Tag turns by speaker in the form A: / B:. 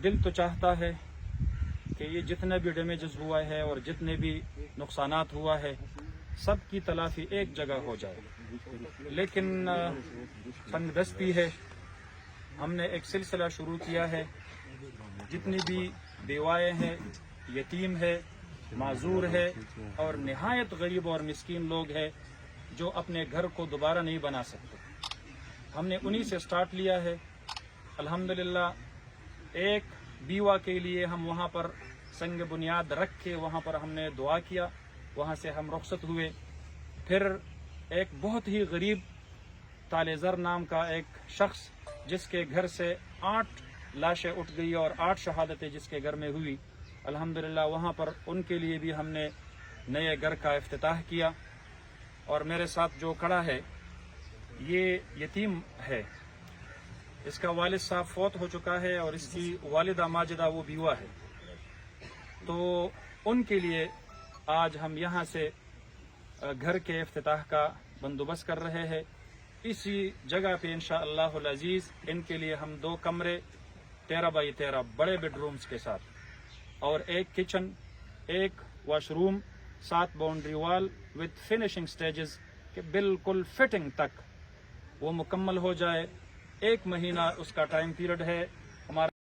A: دل تو چاہتا ہے کہ یہ جتنے بھی ڈیمیجز ہوا ہے اور جتنے بھی نقصانات ہوا ہے سب کی تلافی ایک جگہ ہو جائے، لیکن تنگ دستی ہے۔ ہم نے ایک سلسلہ شروع کیا ہے، جتنی بھی بیوائیں ہیں، یتیم ہے، معذور ہے اور نہایت غریب اور مسکین لوگ ہیں جو اپنے گھر کو دوبارہ نہیں بنا سکتے، ہم نے انہی سے سٹارٹ لیا ہے۔ الحمدللہ ایک بیوہ کے لیے ہم وہاں پر سنگ بنیاد رکھ کے وہاں پر ہم نے دعا کیا، وہاں سے ہم رخصت ہوئے۔ پھر ایک بہت ہی غریب تالے زر نام کا ایک شخص جس کے گھر سے 8 لاشیں اٹھ گئی اور 8 شہادتیں جس کے گھر میں ہوئی، الحمدللہ وہاں پر ان کے لیے بھی ہم نے نئے گھر کا افتتاح کیا۔ اور میرے ساتھ جو کھڑا ہے یہ یتیم ہے، اس کا والد صاحب فوت ہو چکا ہے اور اس کی والدہ ماجدہ وہ بیوہ ہے، تو ان کے لیے آج ہم یہاں سے گھر کے افتتاح کا بندوبست کر رہے ہیں۔ اسی جگہ پہ انشاءاللہ العزیز ان کے لیے ہم 2 کمرے 13 بائی 13 بڑے بیڈ رومز کے ساتھ اور ایک کچن، ایک واش روم، 7 باؤنڈری وال وتھ فنیشنگ سٹیجز کہ بالکل فٹنگ تک وہ مکمل ہو جائے۔ 1 مہینہ اس کا ٹائم پیریڈ ہے۔ ہمارا